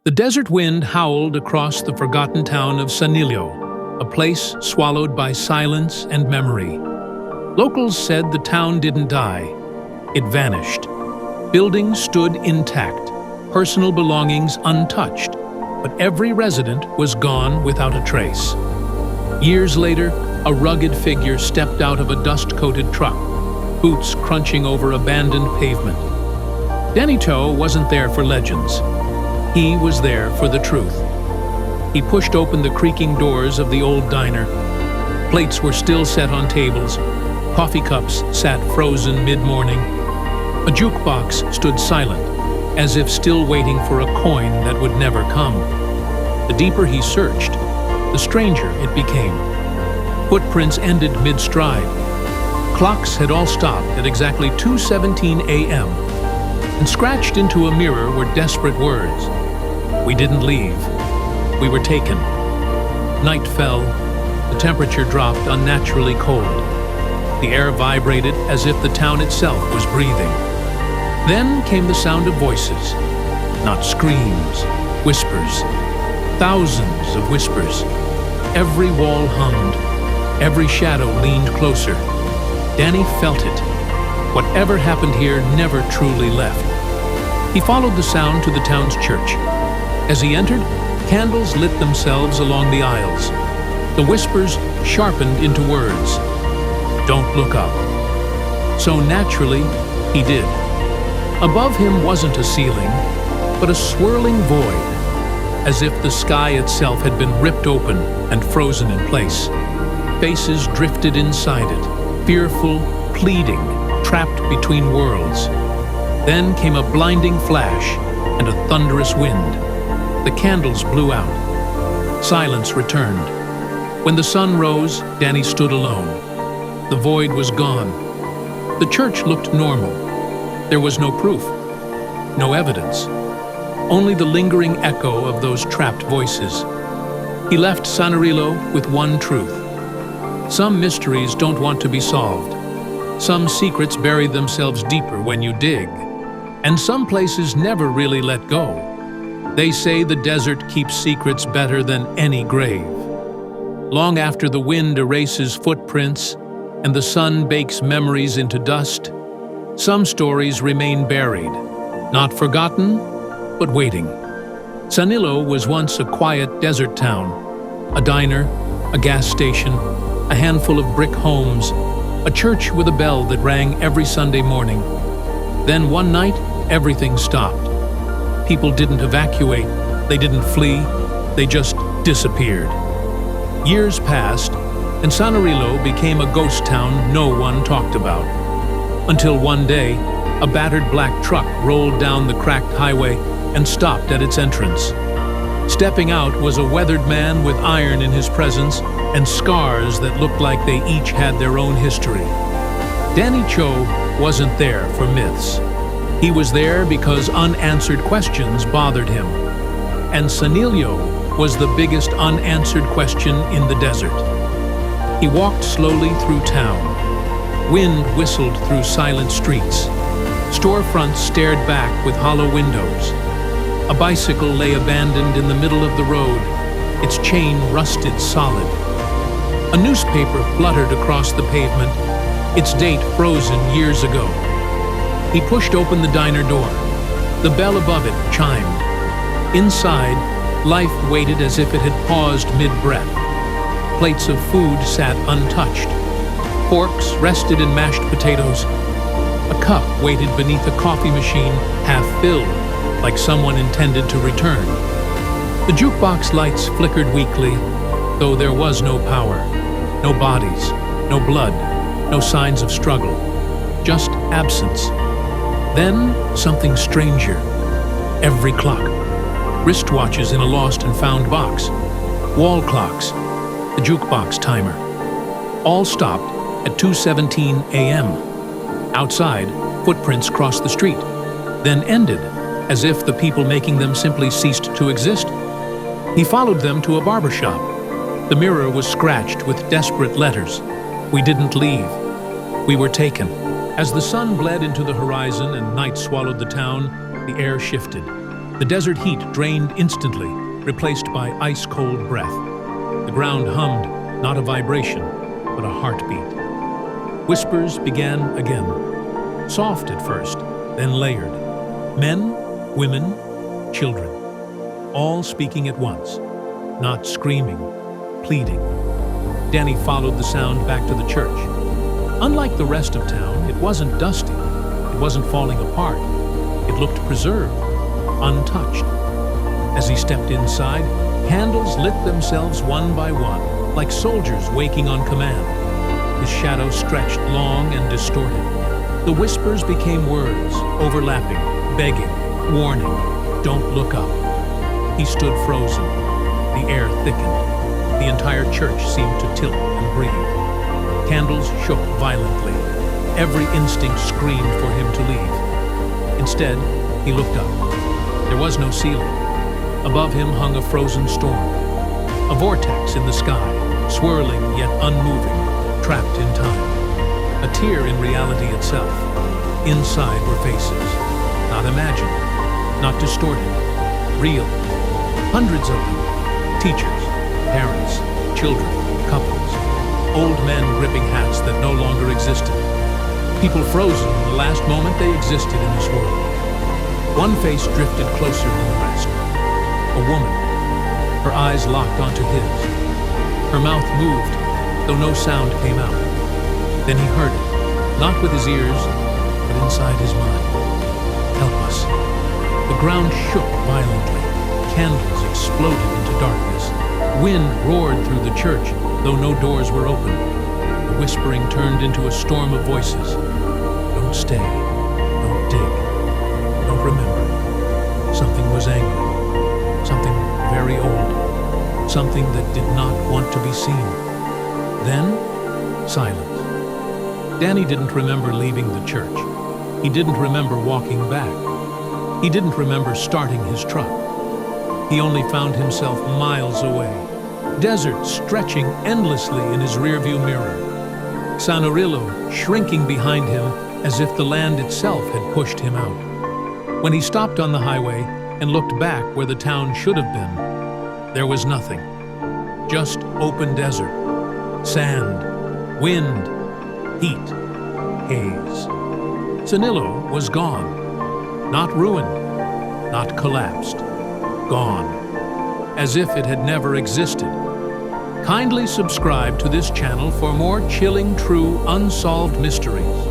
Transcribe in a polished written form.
The desert wind howled across the forgotten town of Sanorillo, a place swallowed by silence and memory. Locals said the town didn't die. It vanished. Buildings stood intact, personal belongings untouched, but every resident was gone without a trace. Years later, a rugged figure stepped out of a dust-coated truck, boots crunching over abandoned pavement. Danny Toe wasn't there for legends. He was there for the truth. He pushed open the creaking doors of the old diner. Plates were still set on tables. Coffee cups sat frozen mid-morning. A jukebox stood silent, as if still waiting for a coin that would never come. The deeper he searched, the stranger it became. Footprints ended mid-stride. Clocks had all stopped at exactly 2:17 a.m., and scratched into a mirror were desperate words. We didn't leave. We were taken. Night fell. The temperature dropped unnaturally cold. The air vibrated as if the town itself was breathing. Then came the sound of voices. Not screams, whispers. Thousands of whispers. Every wall hummed. Every shadow leaned closer. Danny felt it. Whatever happened here never truly left. He followed the sound to the town's church. As he entered, candles lit themselves along the aisles. The whispers sharpened into words. Don't look up. So naturally, he did. Above him wasn't a ceiling, but a swirling void, as if the sky itself had been ripped open and frozen in place. Faces drifted inside it, fearful, pleading, trapped between worlds. Then came a blinding flash and a thunderous wind. The candles blew out. Silence returned. When the sun rose, Danny stood alone. The void was gone. The church looked normal. There was no proof, no evidence, only the lingering echo of those trapped voices. He left Sanorillo with one truth. Some mysteries don't want to be solved. Some secrets bury themselves deeper when you dig. And some places never really let go. They say the desert keeps secrets better than any grave. Long after the wind erases footprints and the sun bakes memories into dust, some stories remain buried, not forgotten, but waiting. Sanorillo was once a quiet desert town. A diner, a gas station, a handful of brick homes, a church with a bell that rang every Sunday morning. Then one night, everything stopped. People didn't evacuate, they didn't flee, they just disappeared. Years passed, and Sanorillo became a ghost town no one talked about. Until one day, a battered black truck rolled down the cracked highway and stopped at its entrance. Stepping out was a weathered man with iron in his presence and scars that looked like they each had their own history. Danny Toe wasn't there for myths. He was there because unanswered questions bothered him. And Sanorillo was the biggest unanswered question in the desert. He walked slowly through town. Wind whistled through silent streets. Storefronts stared back with hollow windows. A bicycle lay abandoned in the middle of the road, its chain rusted solid. A newspaper fluttered across the pavement, its date frozen years ago. He pushed open the diner door. The bell above it chimed. Inside, life waited as if it had paused mid-breath. Plates of food sat untouched. Forks rested in mashed potatoes. A cup waited beneath a coffee machine, half filled, like someone intended to return. The jukebox lights flickered weakly, though there was no power, no bodies, no blood, no signs of struggle, just absence. Then something stranger. Every clock. Wristwatches in a lost and found box. Wall clocks. The jukebox timer. All stopped at 2:17 a.m. Outside, footprints crossed the street, then ended, as if the people making them simply ceased to exist. He followed them to a barber shop. The mirror was scratched with desperate letters. We didn't leave. We were taken. As the sun bled into the horizon and night swallowed the town, the air shifted. The desert heat drained instantly, replaced by ice-cold breath. The ground hummed, not a vibration, but a heartbeat. Whispers began again, soft at first, then layered. Men, women, children, all speaking at once, not screaming, pleading. Danny followed the sound back to the church. Unlike the rest of town, it wasn't dusty. It wasn't falling apart. It looked preserved, untouched. As he stepped inside, candles lit themselves one by one, like soldiers waking on command. His shadow stretched long and distorted. The whispers became words, overlapping, begging, warning, "Don't look up." He stood frozen. The air thickened. The entire church seemed to tilt and breathe. Candles shook violently. Every instinct screamed for him to leave. Instead, he looked up. There was no ceiling. Above him hung a frozen storm. A vortex in the sky, swirling yet unmoving, trapped in time. A tear in reality itself. Inside were faces. Not imagined, not distorted. Real. Hundreds of them. Teachers, parents, children, couples. Old men gripping hats that no longer existed. People frozen in the last moment they existed in this world. One face drifted closer than the rest. A woman. Her eyes locked onto his. Her mouth moved, though no sound came out. Then he heard it, not with his ears, but inside his mind. "Help us." The ground shook violently. Candles exploded into darkness. Wind roared through the church, though no doors were open. The whispering turned into a storm of voices. "Don't stay. Don't dig. Don't remember." Something was angry. Something very old. Something that did not want to be seen. Then, silence. Danny didn't remember leaving the church. He didn't remember walking back. He didn't remember starting his truck. He only found himself miles away. Desert stretching endlessly in his rearview mirror. Sanorillo shrinking behind him as if the land itself had pushed him out. When he stopped on the highway and looked back where the town should have been, there was nothing. Just open desert. Sand. Wind. Heat. Haze. Sanorillo was gone. Not ruined. Not collapsed. Gone. As if it had never existed. Kindly subscribe to this channel for more chilling, true, unsolved mysteries.